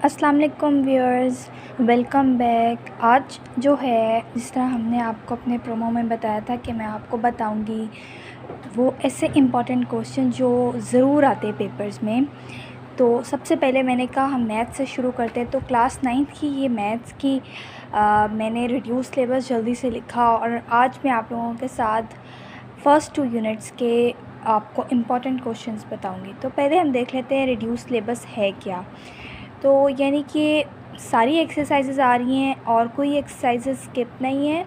अस्सलाम वालेकुम viewers, welcome back. आज जो है जिस तरह हमने आपको अपने प्रोमो में बताया था कि मैं आपको बताऊंगी वो ऐसे इम्पॉर्टेंट क्वेश्चन जो ज़रूर आते हैं पेपर्स में। तो सबसे पहले मैंने कहा हम मैथ्स से शुरू करते हैं। तो क्लास 9th की ये मैथ्स की मैंने रिड्यूस सिलेबस जल्दी से लिखा और आज मैं आप लोगों के साथ फ़र्स्ट 2 यूनिट्स के आपको इम्पॉर्टेंट क्वेश्चंस बताऊंगी। तो पहले हम देख लेते हैं रिड्यूस सिलेबस है क्या। तो यानी कि सारी एक्सरसाइजेज़ आ रही हैं और कोई एक्सरसाइजेज़ स्किप नहीं है,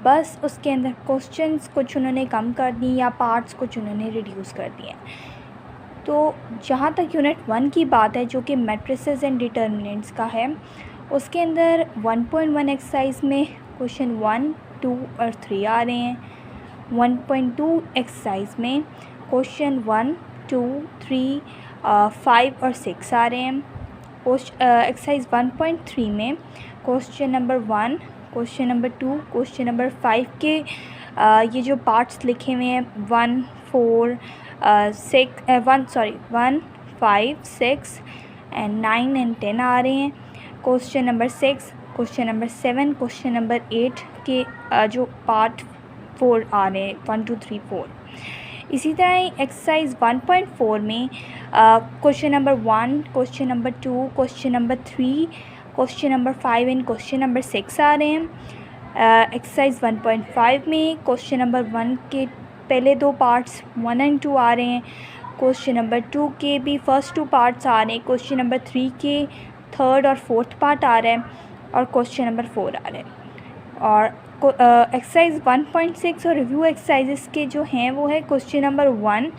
बस उसके अंदर क्वेश्चंस कुछ उन्होंने कम कर दी या पार्ट्स कुछ उन्होंने रिड्यूस कर दिए। तो जहाँ तक यूनिट 1 की बात है जो कि मैट्रिसेस एंड डिटर्मिनेंट्स का है, उसके अंदर 1.1 एक्सरसाइज में क्वेश्चन 1, 2 और 3 आ रहे हैं। 1.2 एक्सरसाइज में क्वेश्चन 1, 2, 3, 5 और 6 आ रहे हैं। एक्सरसाइज 1.3 में question number 1, question number 2, question number 5 के ये जो पार्ट्स लिखे हुए हैं 1, 5, 6 एंड 9 एंड 10 आ रहे हैं। Question number 6, question number 7, question number 8 के जो पार्ट 4 आ रहे हैं 1, 2, 3, 4। इसी तरह ही एक्सरसाइज 1.4 में question number 1, question number 2, question number 3, question number 5 and question number 6 आ रहे हैं। एक्सरसाइज 1.5 में क्वेश्चन नंबर 1 के पहले 2 पार्ट्स 1 एंड 2 आ रहे हैं। क्वेश्चन नंबर 2 के भी फर्स्ट 2 पार्ट्स आ रहे हैं। क्वेश्चन नंबर 3 के थर्ड और फोर्थ पार्ट आ रहा है और क्वेश्चन नंबर 4 आ रहा है। और एक्सरसाइज 1.6 और रिव्यू एक्सरसाइजेस के जो हैं वो है क्वेश्चन नंबर 1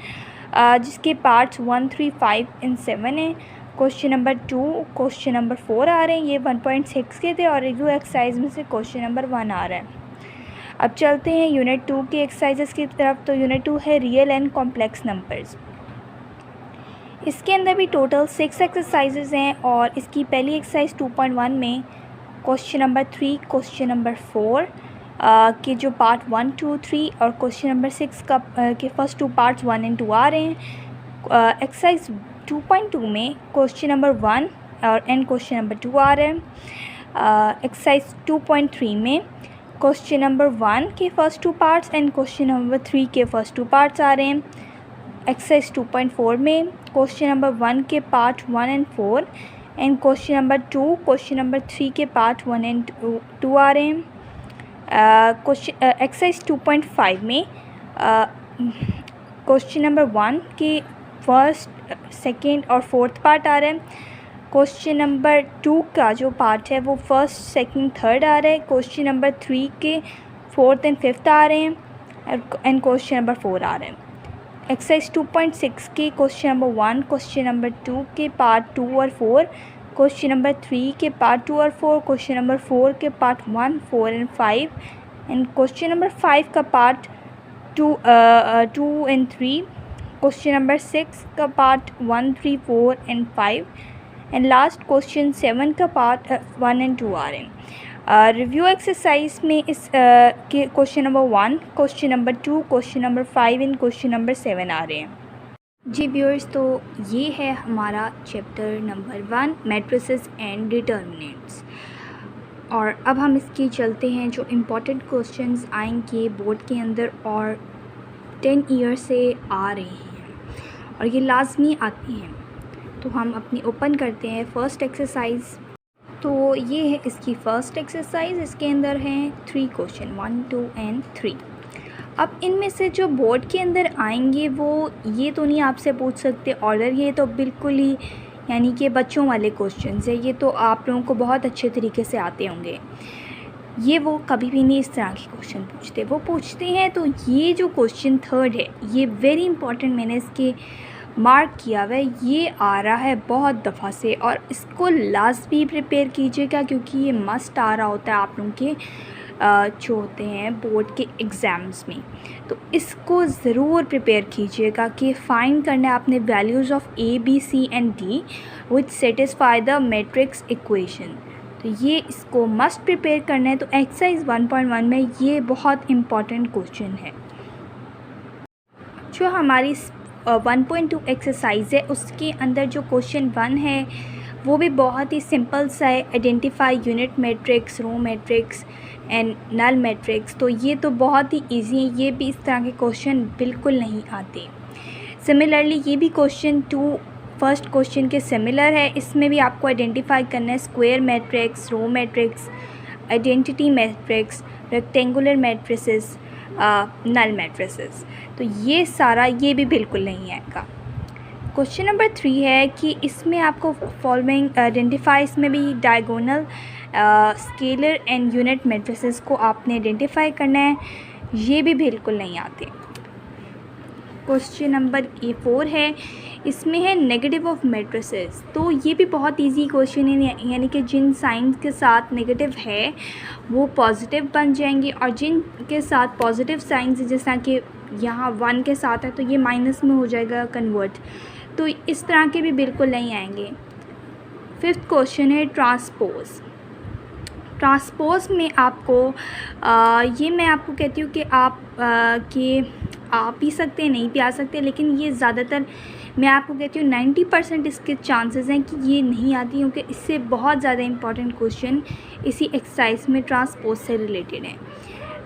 जिसके पार्ट्स 1, 3, 5 एंड 7 हैं। क्वेश्चन नंबर 2, क्वेश्चन नंबर 4 आ रहे हैं, ये 1.6 के थे और रिव्यू एक्सरसाइज में से क्वेश्चन नंबर 1 आ रहा है। अब चलते हैं यूनिट 2 की एक्सरसाइजेस की तरफ। तो यूनिट 2 है रियल एंड कॉम्प्लेक्स नंबर्स। इसके अंदर भी टोटल 6 एक्सरसाइजेज हैं और इसकी पहली एक्सरसाइज 2.1 में क्वेश्चन नंबर 3, क्वेश्चन नंबर 4 के जो पार्ट 1, 2, 3 और क्वेश्चन नंबर 6 का के फर्स्ट 2 पार्ट्स 1 एंड 2 आ रहे हैं। एक्सरसाइज 2.2 में क्वेश्चन नंबर 1 और एंड क्वेश्चन नंबर 2 आ रहे हैं। एक्सरसाइज 2.3 में क्वेश्चन नंबर 1 के first 2 parts and question number 3 के फर्स्ट 2 पार्ट्स आ रहे हैं। एक्सरसाइज 2.4 में क्वेश्चन नंबर 1 के part 1 and 4 and question number 2, question number 3 के पार्ट 1 एंड 2 आ रहे हैं। एक्सरसाइज 2.5 में क्वेश्चन नंबर 1 के फर्स्ट, सेकंड और फोर्थ पार्ट आ रहे हैं। क्वेश्चन नंबर 2 का जो पार्ट है वो फर्स्ट, सेकंड, थर्ड आ रहा है। क्वेश्चन नंबर 3 के फोर्थ एंड फिफ्थ आ रहे हैं एंड क्वेश्चन नंबर 4 आ रहे हैं। एक्सरसाइज 2.6 के क्वेश्चन नंबर 1, क्वेश्चन नंबर 2 के पार्ट 2 और 4, क्वेश्चन नंबर 3 के पार्ट 2 और 4, क्वेश्चन नंबर 4 के part 1, 4 and 5 and question number 5 का पार्ट 2 एंड 3, क्वेश्चन नंबर 6 का part 1, 3, 4 and 5 and last question 7 का पार्ट 1 एंड 2 आ रहे हैं। रिव्यू एक्सरसाइज में इस के question number 1, question number 2, question number 5 and question number 7 आ रहे हैं। जी व्यूअर्स, तो ये है हमारा chapter number 1 matrices and determinants. और अब हम इसकी चलते हैं जो इम्पोर्टेंट क्वेश्चंस आएंगे बोर्ड के अंदर और 10 ईयर से आ रहे हैं और ये लाजमी आते हैं। तो हम अपनी ओपन करते हैं फर्स्ट एक्सरसाइज। तो ये है इसकी फ़र्स्ट एक्सरसाइज। इसके अंदर हैं 3 क्वेश्चन 1, 2 एंड 3। अब इनमें से जो बोर्ड के अंदर आएंगे वो ये तो नहीं आपसे पूछ सकते ऑर्डर, ये तो बिल्कुल ही यानी कि बच्चों वाले क्वेश्चंस है, ये तो आप लोगों को बहुत अच्छे तरीके से आते होंगे। ये वो कभी भी नहीं इस तरह के क्वेश्चन पूछते, वो पूछते हैं। तो ये जो क्वेश्चन थर्ड है ये वेरी इंपॉर्टेंट, मैंने इसके मार्क किया हुआ है, ये आ रहा है बहुत दफ़ा से और इसको लाजमी प्रिपेयर कीजिएगा क्योंकि ये मस्ट आ रहा होता है आप लोगों के जो होते हैं बोर्ड के एग्ज़ाम्स में। तो इसको ज़रूर प्रिपेयर कीजिएगा कि फाइंड करना है आपने values of A, B, C and D which satisfy the matrix equation. तो ये इसको मस्ट प्रिपेयर करना है। तो एक्सरसाइज 1.1 में ये बहुत इम्पॉर्टेंट क्वेश्चन है। जो हमारी 1.2 एक्सरसाइज है उसके अंदर जो क्वेश्चन 1 है वो भी बहुत ही सिंपल सा है, identify unit matrix, row matrix and null matrix. तो ये तो बहुत ही इजी है, ये भी इस तरह के क्वेश्चन बिल्कुल नहीं आते। सिमिलरली ये भी क्वेश्चन फर्स्ट क्वेश्चन के सिमिलर है। इसमें भी आपको आइडेंटिफाई करना है square matrix, row matrix, identity matrix, rectangular matrices, null matrices. तो ये सारा ये भी बिल्कुल नहीं आएगा। क्वेश्चन नंबर 3 है कि इसमें आपको फॉलोइंग आइडेंटिफाई, इसमें भी diagonal, scalar and unit matrices को आपने आइडेंटिफाई करना है, ये भी बिल्कुल नहीं आते। क्वेश्चन नंबर 4 है, इसमें है नेगेटिव ऑफ मैट्रिसेस। तो ये भी बहुत इजी क्वेश्चन है, यानी कि जिन साइंस के साथ नेगेटिव है वो पॉजिटिव बन जाएंगे, और जिन के साथ पॉजिटिव साइंस जैसा कि यहाँ 1 के साथ है तो ये माइनस में हो जाएगा कन्वर्ट। तो इस तरह के भी बिल्कुल नहीं आएंगे। 5th क्वेश्चन है ट्रांसपोज। ट्रांसपोज में आपको ये मैं आपको कहती हूँ कि आप पी सकते हैं, नहीं पी आ सकते, लेकिन ये ज़्यादातर मैं आपको कहती हूँ 90% इसके चांसेस हैं कि ये नहीं आती, क्योंकि इससे बहुत ज़्यादा इंपॉर्टेंट क्वेश्चन इसी एक्सरसाइज में ट्रांसपोज से रिलेटेड है।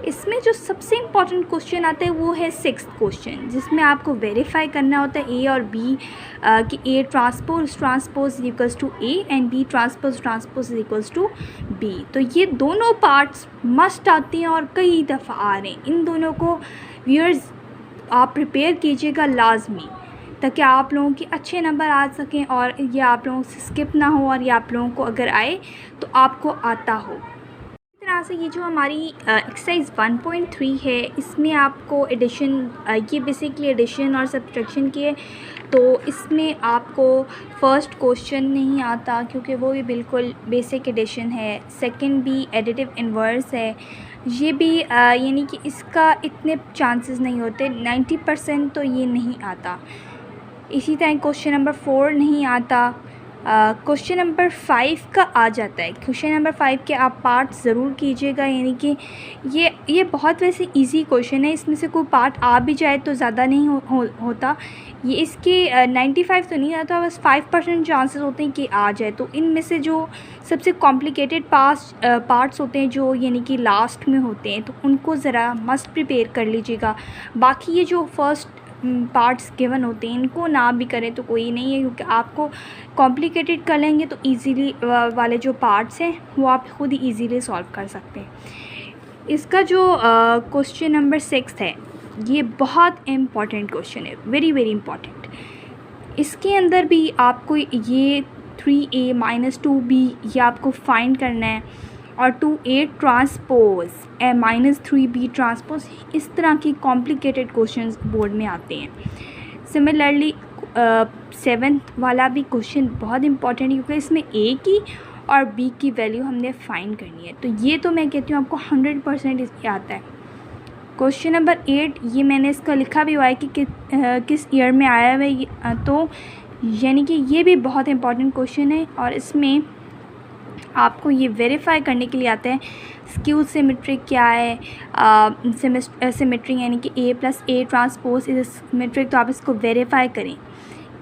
इसमें जो सबसे इम्पॉर्टेंट क्वेश्चन आता है वो है 6th क्वेश्चन, जिसमें आपको वेरीफाई करना होता है ए और बी कि A transpose equals to A and B transpose equals to B. तो ये दोनों पार्ट्स मस्ट आती हैं और कई दफ़ा आ रहे हैं। इन दोनों को व्यूअर्स आप प्रिपेयर कीजिएगा लाजमी, ताकि आप लोगों के अच्छे नंबर आ सकें और ये आप लोगों से स्किप ना हो, और ये आप लोगों को अगर आए तो आपको आता हो। इस तरह से ये जो हमारी एक्सरसाइज 1.3 है, इसमें आपको एडिशन, ये बेसिकली एडिशन और सब्ट्रैक्शन की है। तो इसमें आपको फर्स्ट क्वेश्चन नहीं आता, क्योंकि वो भी बिल्कुल बेसिक एडिशन है। सेकंड भी एडिटिव इन्वर्स है, ये भी यानी कि इसका इतने चांसेस नहीं होते, 90% तो ये नहीं आता। इसी तरह क्वेश्चन नंबर 4 नहीं आता। क्वेश्चन नंबर 5 का आ जाता है। क्वेश्चन नंबर 5 के आप पार्ट ज़रूर कीजिएगा, यानी कि ये बहुत वैसे इजी क्वेश्चन है, इसमें से कोई पार्ट आ भी जाए तो ज़्यादा नहीं होता। ये इसके 95 तो नहीं आता, बस 5% चांसेस होते हैं कि आ जाए। तो इनमें से जो सबसे कॉम्प्लिकेटेड पार्ट्स होते हैं, जो यानी कि लास्ट में होते हैं, तो उनको ज़रा मस्ट प्रिपेयर कर लीजिएगा। बाकी ये जो फर्स्ट पार्ट्स गिवन होते हैं, इनको ना भी करें तो कोई नहीं है, क्योंकि आपको कॉम्प्लिकेटेड कर लेंगे तो इजीली वाले जो पार्ट्स हैं वो आप खुद ही इजीली सॉल्व कर सकते हैं। इसका जो क्वेश्चन नंबर 6 है, ये बहुत इम्पॉर्टेंट क्वेश्चन है, वेरी वेरी इम्पॉर्टेंट। इसके अंदर भी आपको ये 3a - 2b ये आपको फाइंड करना है, और 2a ट्रांसपोज -3b ट्रांसपोज, इस तरह की कॉम्प्लिकेटेड क्वेश्चंस बोर्ड में आते हैं। सिमिलरली 7th वाला भी क्वेश्चन बहुत इंपॉर्टेंट है, क्योंकि इसमें a की और b की वैल्यू हमने फाइंड करनी है। तो ये तो मैं कहती हूँ आपको 100% इसमें आता है। क्वेश्चन नंबर 8, ये मैंने इसका लिखा भी हुआ है कि किस ईयर में आया है, तो यानी कि ये भी बहुत इंपॉर्टेंट क्वेश्चन है, और इसमें आपको ये वेरीफाई करने के लिए आता है स्क्यू सिमेट्री क्या है, सिमेट्री यानी कि a+a ट्रांसपोज इज सिमेट्रिक। तो आप इसको वेरीफाई करें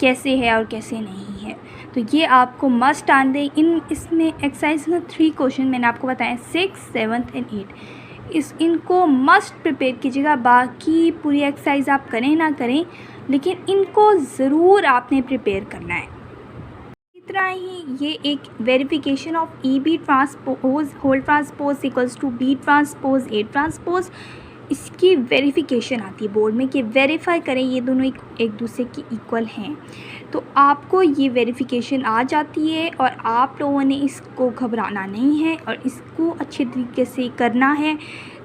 कैसे है और कैसे नहीं है। तो ये आपको मस्ट आने इसमें एक्सरसाइज में 3 क्वेश्चन मैंने आपको बताया, 6, 7 एंड 8। इनको मस्ट प्रिपेयर कीजिएगा। बाकी पूरी एक्सरसाइज आप करें ना करें, लेकिन इनको ज़रूर आपने प्रिपेयर करना है। इस तरह ही ये एक verification of EB transpose whole transpose equals to B transpose A transpose, इसकी वेरिफिकेशन आती है बोर्ड में कि वेरीफाई करें ये दोनों एक दूसरे की इक्वल हैं। तो आपको ये वेरिफिकेशन आ जाती है, और आप लोगों ने इसको घबराना नहीं है और इसको अच्छे तरीके से करना है,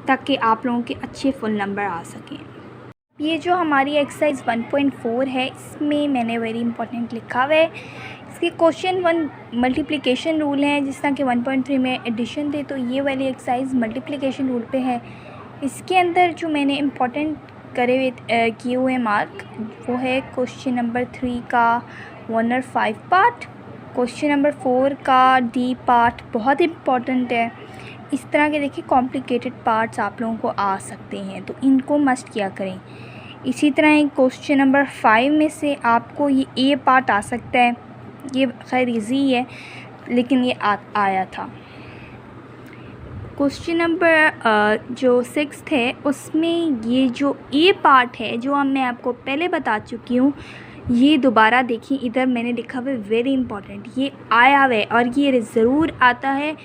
ताकि आप लोगों के अच्छे फुल नंबर आ सकें। ये जो हमारी एक्सरसाइज 1.4 है, इसमें मैंने वेरी इंपॉर्टेंट लिखा हुआ है। इसके क्वेश्चन 1 मल्टीप्लिकेशन रूल है, जिस तरह के 1.3 में एडिशन थे, तो ये वाली एक्सरसाइज मल्टीप्लिकेशन रूल पे है। इसके अंदर जो मैंने इम्पोर्टेंट किए हुए मार्क, वो है क्वेश्चन नंबर 3 का 1 और 5 पार्ट, क्वेश्चन नंबर 4 का D पार्ट बहुत इम्पॉर्टेंट है। इस तरह के देखिए कॉम्प्लिकेटेड पार्ट्स आप लोगों को आ सकते हैं, तो इनको मस्ट किया करें। इसी तरह क्वेश्चन नंबर 5 में से आपको ये A पार्ट आ सकता है, ये खैर इजी है लेकिन ये आया था। क्वेश्चन नंबर जो 6 है उसमें ये जो ए पार्ट है जो मैं आपको पहले बता चुकी हूँ, ये दोबारा देखिए, इधर मैंने लिखा हुआ है वेरी इंपॉर्टेंट, ये आया हुआ है और ये ज़रूर आता है।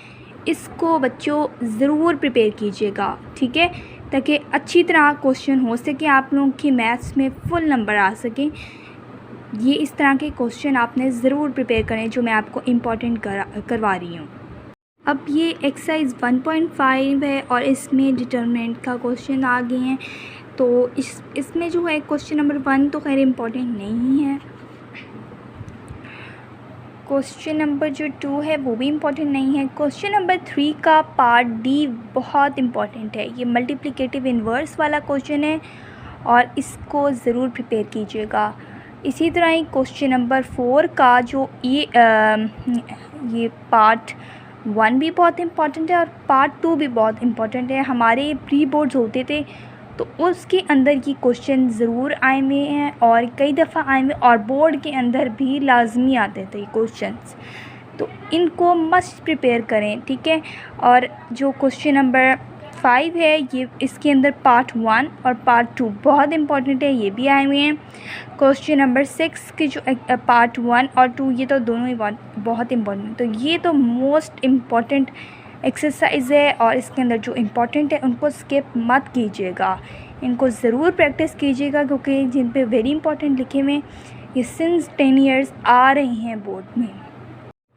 इसको बच्चों ज़रूर प्रिपेयर कीजिएगा, ठीक है, ताकि अच्छी तरह क्वेश्चन हो सके, आप लोगों की मैथ्स में फुल नंबर आ सकें। ये इस तरह के क्वेश्चन आपने ज़रूर प्रिपेयर करें जो मैं आपको इम्पोर्टेंट करवा रही हूँ। अब ये एक्सरसाइज 1.5 है और इसमें डिटरमिनेंट का क्वेश्चन आ गए हैं। तो इसमें जो है क्वेश्चन नंबर 1 तो खैर इम्पोर्टेंट नहीं है, क्वेश्चन नंबर जो 2 है वो भी इम्पोर्टेंट नहीं है। क्वेश्चन नंबर 3 का पार्ट डी बहुत इम्पोर्टेंट है, ये मल्टीप्लिकेटिव इन्वर्स वाला क्वेश्चन है और इसको ज़रूर प्रिपेयर कीजिएगा। इसी तरह ही क्वेश्चन नंबर 4 का जो ये पार्ट 1 भी बहुत इम्पॉर्टेंट है और पार्ट 2 भी बहुत इम्पॉर्टेंट है। हमारे प्री बोर्ड्स होते थे तो उसके अंदर ये क्वेश्चन ज़रूर आए हुए हैं और कई दफ़ा आए हुए और बोर्ड के अंदर भी लाजमी आते थे क्वेश्चंस, तो इनको मस्ट प्रिपेयर करें, ठीक है। और जो क्वेश्चन नंबर 5 है ये इसके अंदर पार्ट 1 और पार्ट 2 बहुत इम्पॉर्टेंट है, ये भी आए हुए हैं। क्वेश्चन नंबर 6 के जो पार्ट 1 और 2 ये तो दोनों ही बहुत इम्पॉर्टेंट, तो ये तो मोस्ट इम्पॉर्टेंट एक्सरसाइज है और इसके अंदर जो इम्पोर्टेंट है उनको स्किप मत कीजिएगा, इनको ज़रूर प्रैक्टिस कीजिएगा क्योंकि जिन पे वेरी इंपॉर्टेंट लिखे हुए ये सिंस 10 इयर्स आ रहे हैं बोर्ड में।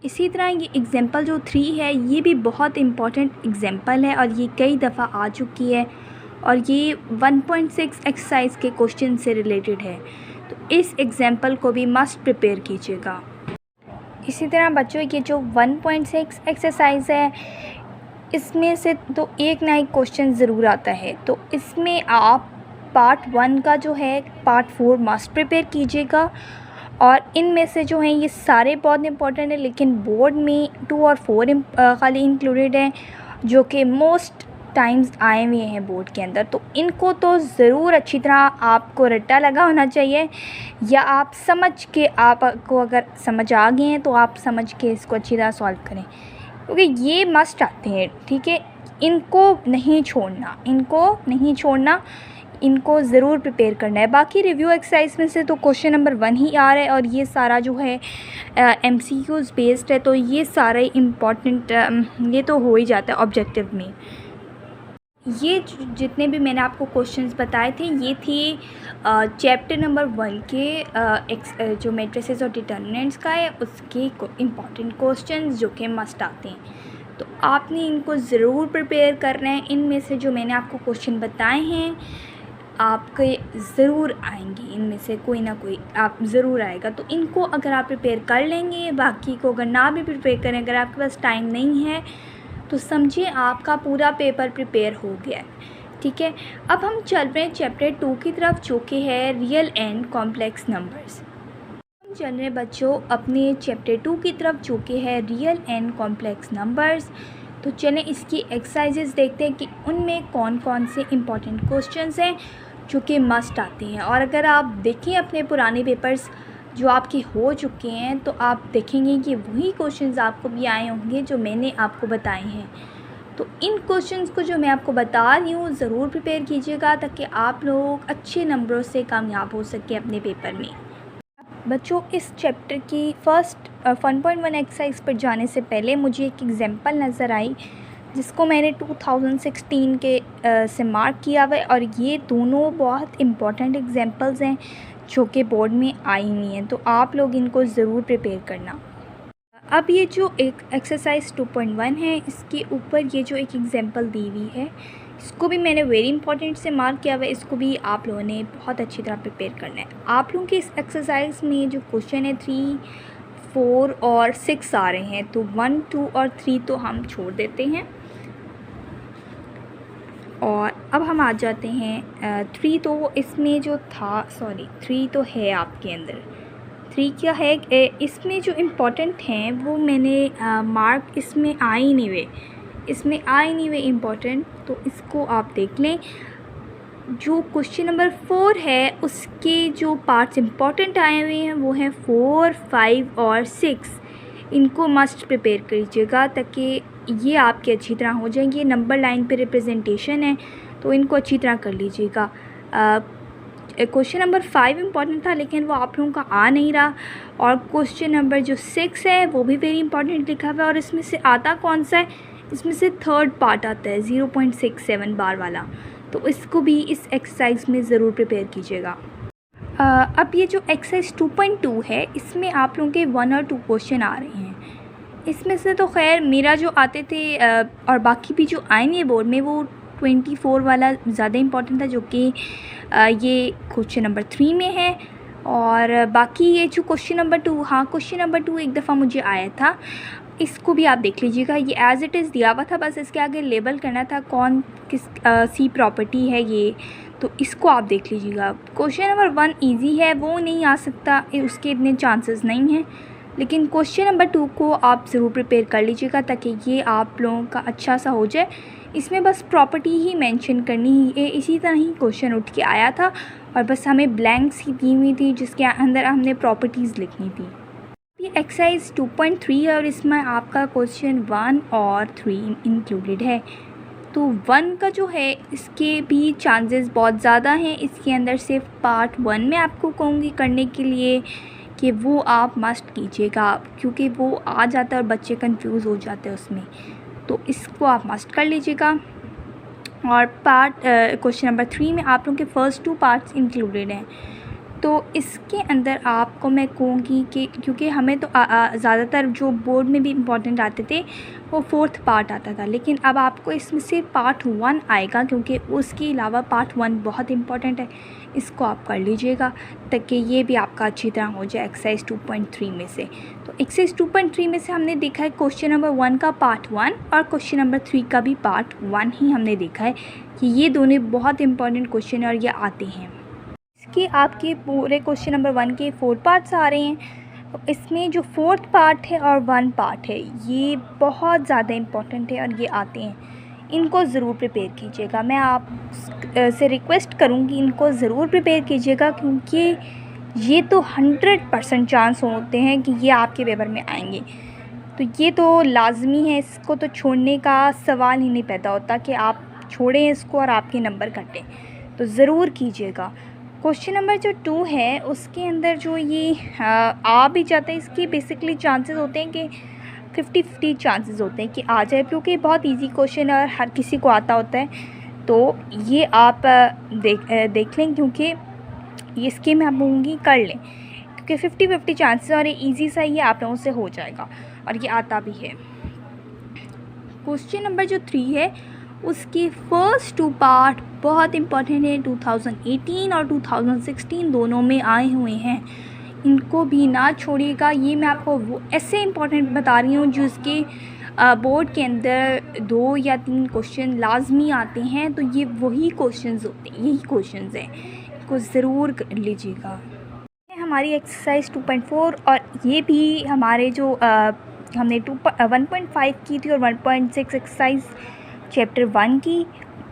इसी तरह ये एग्ज़ाम्पल जो 3 है ये भी बहुत इम्पॉर्टेंट एग्ज़ाम्पल है और ये कई दफ़ा आ चुकी है और ये 1.6 एक्सरसाइज के क्वेश्चन से रिलेटेड है, तो इस एग्ज़ाम्पल को भी मस्ट प्रिपेयर कीजिएगा। इसी तरह बच्चों ये जो 1.6 एक्सरसाइज है इसमें से तो एक ना एक क्वेश्चन ज़रूर आता है, तो इसमें आप पार्ट 1 का जो है पार्ट 4 मस्ट प्रिपेयर कीजिएगा और इनमें से जो हैं ये सारे बहुत इंपॉर्टेंट है लेकिन बोर्ड में 2 और 4 खाली इंक्लूडेड हैं जो कि मोस्ट टाइम्स आए हुए हैं बोर्ड के अंदर, तो इनको तो ज़रूर अच्छी तरह आपको रट्टा लगा होना चाहिए या आप समझ के, आपको अगर समझ आ गए हैं तो आप समझ के इसको अच्छी तरह सॉल्व करें क्योंकि ये मस्ट आते हैं, ठीक है। इनको नहीं छोड़ना, इनको ज़रूर प्रिपेयर करना है। बाकी रिव्यू एक्सरसाइज में से तो क्वेश्चन नंबर 1 ही आ रहा है और ये सारा जो है MCQs बेस्ड है, तो ये सारे इम्पॉर्टेंट ये तो हो ही जाता है ऑब्जेक्टिव में। ये जितने भी मैंने आपको क्वेश्चंस बताए थे ये थे चैप्टर नंबर 1 के जो मैट्रिसेस और डिटरमिनेंट्स का है उसके इम्पॉर्टेंट क्वेश्चंस जो कि मस्ट आते हैं, तो आपने इनको ज़रूर प्रिपेयर करना है। इनमें से जो मैंने आपको क्वेश्चन बताए हैं आपके ज़रूर आएंगे, इनमें से कोई ना कोई आप ज़रूर आएगा, तो इनको अगर आप प्रिपेयर कर लेंगे, बाकी को अगर ना भी प्रिपेयर करें, अगर आपके पास टाइम नहीं है तो समझिए आपका पूरा पेपर प्रिपेयर हो गया है, ठीक है। अब हम चल रहे हैं चैप्टर 2 की तरफ जो कि है रियल एंड कॉम्प्लेक्स नंबर्स। हम चल रहे हैं बच्चों अपने चैप्टर 2 की तरफ जो कि है रियल एंड कॉम्प्लेक्स नंबर्स। तो चलें इसकी एक्सरसाइजेस देखते हैं कि उनमें कौन कौन से इम्पॉर्टेंट क्वेश्चंस हैं जो कि मस्ट आते हैं। और अगर आप देखें अपने पुराने पेपर्स जो आपके हो चुके हैं तो आप देखेंगे कि वही क्वेश्चंस आपको भी आए होंगे जो मैंने आपको बताए हैं। तो इन क्वेश्चंस को जो मैं आपको बता रही हूँ ज़रूर प्रिपेयर कीजिएगा ताकि आप लोग अच्छे नंबरों से कामयाब हो सके अपने पेपर में। बच्चों इस चैप्टर की फर्स्ट 1.1 एक्सरसाइज पर जाने से पहले मुझे एक एग्जांपल नज़र आई जिसको मैंने 2016 के से मार्क किया हुआ है और ये दोनों बहुत इम्पॉर्टेंट एग्जांपल्स हैं जो कि बोर्ड में आई हुई हैं, तो आप लोग इनको ज़रूर प्रिपेयर करना। अब ये जो एक एक्सरसाइज 2.1 है इसके ऊपर ये जो एक एग्जांपल दी हुई है इसको भी मैंने वेरी इंपॉर्टेंट से मार्क किया हुआ है, इसको भी आप लोगों ने बहुत अच्छी तरह प्रिपेयर करना है। आप लोगों के इस एक्सरसाइज में जो क्वेश्चन है 3, 4 और 6 आ रहे हैं, तो 1, 2 और 3 तो हम छोड़ देते हैं और अब हम आ जाते हैं 3। तो इसमें जो था 3 तो है आपके अंदर, 3 क्या है इसमें जो इम्पोर्टेंट हैं वो मैंने मार्क इसमें आ ही नहीं हुए इम्पोर्टेंट, तो इसको आप देख लें। जो क्वेश्चन नंबर 4 है उसके जो पार्ट्स इम्पॉर्टेंट आए हुए हैं वो हैं 4, 5 और 6। इनको मस्ट प्रिपेयर कीजिएगा ताकि ये आपके अच्छी तरह हो जाएंगे। ये नंबर लाइन पे रिप्रेजेंटेशन है तो इनको अच्छी तरह कर लीजिएगा। क्वेश्चन नंबर 5 इम्पॉर्टेंट था लेकिन वो आप लोगों का आ नहीं रहा, और क्वेश्चन नंबर जो 6 है वो भी वेरी इंपॉर्टेंट लिखा हुआ है, और इसमें से आता कौन सा है, इसमें से थर्ड पार्ट आता है 0.67 बार वाला, तो इसको भी इस एक्सरसाइज में ज़रूर प्रिपेयर कीजिएगा। अब ये जो एक्सरसाइज 2.2 है इसमें आप लोगों के 1 और 2 क्वेश्चन आ रहे हैं। इसमें से तो खैर मेरा जो आते थे और बाकी भी जो आए हैं बोर्ड में वो 24 वाला ज़्यादा इम्पोर्टेंट था, जो कि ये क्वेश्चन नंबर 3 में है। और बाकी ये जो क्वेश्चन नंबर 2, हाँ क्वेश्चन नंबर 2 एक दफ़ा मुझे आया था, इसको भी आप देख लीजिएगा। ये एज़ इट इज़ दिया हुआ था, बस इसके आगे लेबल करना था कौन किस सी प्रॉपर्टी है ये, तो इसको आप देख लीजिएगा। क्वेश्चन नंबर 1 इजी है, वो नहीं आ सकता, उसके इतने चांसेस नहीं हैं, लेकिन क्वेश्चन नंबर 2 को आप ज़रूर प्रिपेयर कर लीजिएगा ताकि ये आप लोगों का अच्छा सा हो जाए। इसमें बस प्रॉपर्टी ही मेंशन करनी ही है, इसी तरह ही क्वेश्चन उठ के आया था और बस हमें ब्लैंक्स ही दी हुई थी जिसके अंदर हमने प्रॉपर्टीज़ लिखनी थी। ये एक्सरसाइज 2.3 है और इसमें आपका क्वेश्चन 1 और 3 इंक्लूडेड है। तो 1 का जो है इसके भी चांसेस बहुत ज़्यादा हैं। इसके अंदर सिर्फ पार्ट 1 में आपको कहूँगी करने के लिए कि वो आप मस्ट कीजिएगा, क्योंकि वो आ जाता है और बच्चे कंफ्यूज हो जाते हैं उसमें, तो इसको आप मस्ट कर लीजिएगा। और पार्ट क्वेश्चन नंबर 3 में आप लोगों के फर्स्ट 2 पार्ट्स इंक्लूडेड हैं, तो इसके अंदर आपको मैं कहूँगी कि क्योंकि हमें तो ज़्यादातर जो बोर्ड में भी इम्पॉर्टेंट आते थे वो 4th पार्ट आता था, लेकिन अब आपको इसमें से पार्ट 1 आएगा क्योंकि उसके अलावा पार्ट 1 बहुत इम्पॉर्टेंट है। इसको आप कर लीजिएगा ताकि ये भी आपका अच्छी तरह हो जाए एक्सरसाइज 2.3 में से। तो एक्सरसाइज 2.3 में से हमने देखा है क्वेश्चन नंबर 1 का पार्ट 1 और क्वेश्चन नंबर 3 का भी पार्ट 1 ही हमने देखा है कि ये दोनों बहुत इंपॉर्टेंट क्वेश्चन है और ये आते हैं। इसके आपके पूरे क्वेश्चन नंबर 1 के 4 पार्ट्स आ रहे हैं, तो इसमें जो 4th पार्ट है और 1 पार्ट है ये बहुत ज़्यादा इम्पॉर्टेंट है और ये आते हैं, इनको ज़रूर प्रिपेयर कीजिएगा। मैं आप से रिक्वेस्ट करूँगी इनको ज़रूर प्रिपेयर कीजिएगा, क्योंकि ये तो 100% चांस होते हैं कि ये आपके पेपर में आएंगे, तो ये तो लाजमी है, इसको तो छोड़ने का सवाल ही नहीं पैदा होता कि आप छोड़ें इसको और आपके नंबर कटें, तो ज़रूर कीजिएगा। क्वेश्चन नंबर जो 2 है उसके अंदर जो ये आ भी जाता है, इसकी बेसिकली चांसेस होते हैं कि 50-50 चांसेस होते हैं कि आ जाए, क्योंकि बहुत इजी क्वेश्चन है और हर किसी को आता होता है, तो ये आप देख लें, क्योंकि ये स्कीम मैं आप होंगी कर लें, क्योंकि 50-50 चांसेस और ये ईजी सा ये आप लोगों से हो जाएगा और ये आता भी है। क्वेश्चन नंबर जो 3 है उसके फर्स्ट 2 पार्ट बहुत इंपॉर्टेंट है, 2018 और 2016 दोनों में आए हुए हैं, इनको भी ना छोड़िएगा। ये मैं आपको वो ऐसे इम्पॉर्टेंट बता रही हूँ जो इसके बोर्ड के अंदर 2 या 3 क्वेश्चन लाजमी आते हैं, तो ये वही क्वेश्चंस होते हैं, यही क्वेश्चंस हैं, इनको ज़रूर कर लीजिएगा। हमारी एक्सरसाइज 2.4 और ये भी हमारे जो हमने 1.5 की थी और 1.6 एक्सरसाइज चैप्टर 1 की,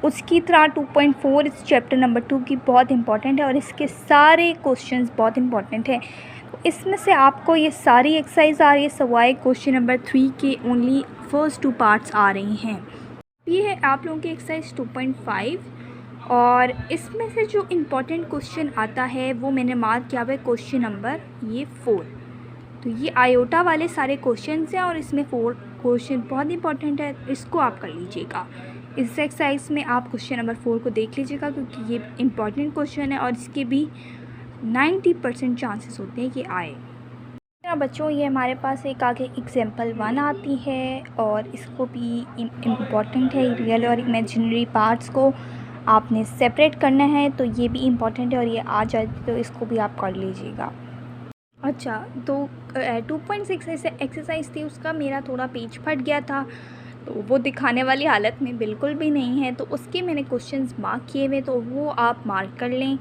उसकी तरह 2.4 इस चैप्टर नंबर 2 की बहुत इंपॉर्टेंट है और इसके सारे क्वेश्चंस बहुत इंपॉर्टेंट है। तो इसमें से आपको ये सारी एक्सरसाइज आ रही है, सवाए क्वेश्चन नंबर 3 के ओनली फर्स्ट 2 पार्ट्स आ रही हैं। ये है आप लोगों की एक्सरसाइज 2.5 और इसमें से जो इम्पोर्टेंट क्वेश्चन आता है वो मैंने मार्क किया हुआ है क्वेश्चन नंबर 4। तो ये आयोटा वाले सारे क्वेश्चन हैं और इसमें 4 क्वेश्चन बहुत इंपॉर्टेंट है, इसको आप कर लीजिएगा। इस एक्सरसाइज में आप क्वेश्चन नंबर 4 को देख लीजिएगा क्योंकि ये इम्पॉर्टेंट क्वेश्चन है और इसके भी 90% चांसेस होते हैं कि आए। बच्चों ये हमारे पास एक आगे एग्जाम्पल 1 आती है और इसको भी इम्पॉर्टेंट है, रियल और इमेजिनरी पार्ट्स को आपने सेपरेट करना है, तो ये भी इम्पॉर्टेंट है और ये आ जाती तो इसको भी आप कर लीजिएगा। अच्छा, तो 2.6 ऐसे एक्सरसाइज थी, उसका मेरा थोड़ा पेज फट गया था, तो वो दिखाने वाली हालत में बिल्कुल भी नहीं है, तो उसके मैंने क्वेश्चंस मार्क किए हुए, तो वो आप मार्क कर लें।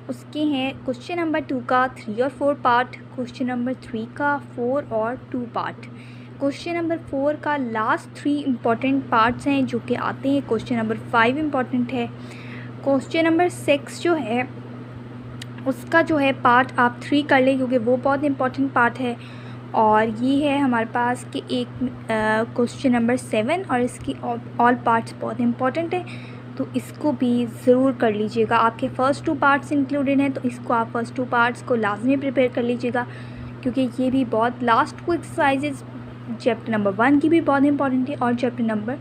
उसके हैं क्वेश्चन नंबर 2 का 3 और 4 पार्ट, क्वेश्चन नंबर 3 का 4 और 2 पार्ट, क्वेश्चन नंबर 4 का लास्ट 3 इम्पॉर्टेंट पार्ट्स हैं जो कि आते हैं, क्वेश्चन नंबर 5 इम्पॉर्टेंट है, क्वेश्चन नंबर 6 जो है उसका जो है पार्ट आप 3 कर लें, क्योंकि वो बहुत इंपॉर्टेंट पार्ट है। और ये है हमारे पास कि एक क्वेश्चन नंबर 7 और इसकी ऑल पार्ट्स बहुत इंपॉर्टेंट है, तो इसको भी ज़रूर कर लीजिएगा। आपके फ़र्स्ट 2 पार्ट्स इंक्लूडेड हैं, तो इसको आप फ़र्स्ट 2 पार्ट्स को लाजमी प्रिपेयर कर लीजिएगा, क्योंकि ये भी बहुत लास्ट 2 एक्सरसाइजेज चैप्टर नंबर 1 की भी बहुत इंपॉर्टेंट है और चैप्टर नंबर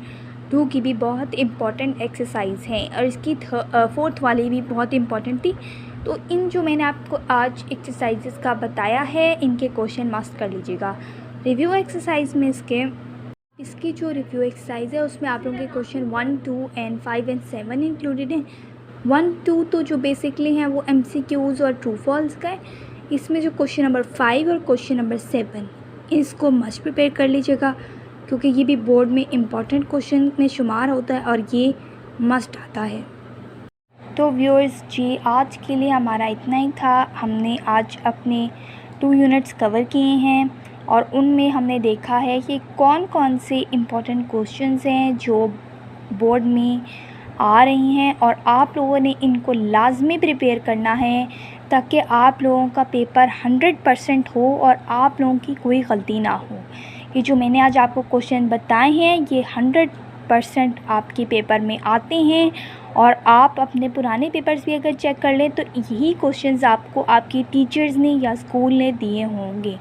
2 की भी बहुत इंपॉर्टेंट एक्सरसाइज हैं, और इसकी 4th वाली भी बहुत इंपॉर्टेंट थी। तो इन जो मैंने आपको आज एक्सरसाइजेस का बताया है, इनके क्वेश्चन मस्ट कर लीजिएगा। रिव्यू एक्सरसाइज में इसकी जो रिव्यू एक्सरसाइज है उसमें आप लोगों के क्वेश्चन 1, 2 एंड 5 एंड 7 इंक्लूडेड हैं। 1, 2 तो जो बेसिकली हैं वो MCQs और ट्रू फॉल्स का है। इसमें जो क्वेश्चन नंबर 5 और क्वेश्चन नंबर 7 इसको मस्ट प्रिपेयर कर लीजिएगा, क्योंकि ये भी बोर्ड में इम्पॉर्टेंट क्वेश्चन में शुमार होता है और ये मस्ट आता है। तो व्यूअर्स जी, आज के लिए हमारा इतना ही था। हमने आज अपने 2 यूनिट्स कवर किए हैं और उनमें हमने देखा है कि कौन कौन से इम्पोर्टेंट क्वेश्चंस हैं जो बोर्ड में आ रही हैं, और आप लोगों ने इनको लाजमी प्रिपेयर करना है ताकि आप लोगों का पेपर 100% हो और आप लोगों की कोई गलती ना हो। ये जो मैंने आज आपको क्वेश्चन बताए हैं ये 100% आपके पेपर में आते हैं, और आप अपने पुराने पेपर्स भी अगर चेक कर लें तो यही क्वेश्चंस आपको आपके टीचर्स ने या स्कूल ने दिए होंगे,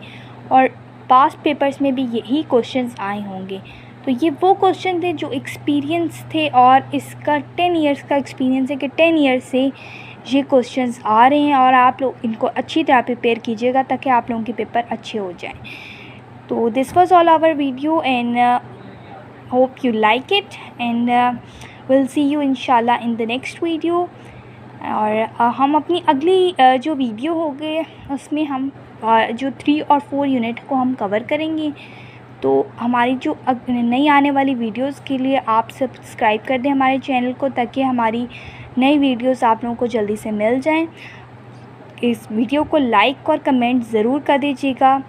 और पास्ट पेपर्स में भी यही क्वेश्चंस आए होंगे। तो ये वो क्वेश्चन थे जो एक्सपीरियंस थे, और इसका 10 इयर्स का एक्सपीरियंस है कि 10 इयर्स से ये क्वेश्चंस आ रहे हैं, और आप लोग इनको अच्छी तरह प्रिपेयर कीजिएगा ताकि आप लोगों के पेपर अच्छे हो जाएं। तो this was all our video and hope you like it, and will see you इंशाल्लाह इन द नेक्स्ट वीडियो। और हम अपनी अगली जो वीडियो होगी उसमें हम जो 3 और 4 यूनिट को हम कवर करेंगे। तो हमारी जो नई आने वाली वीडियोस के लिए आप सब्सक्राइब कर दें हमारे चैनल को, ताकि हमारी नई वीडियोस आप लोगों को जल्दी से मिल जाएं। इस वीडियो को लाइक और कमेंट ज़रूर कर दीजिएगा।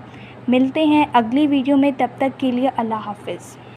मिलते हैं अगली वीडियो में, तब तक के लिए अल्लाह हाफ़िज़।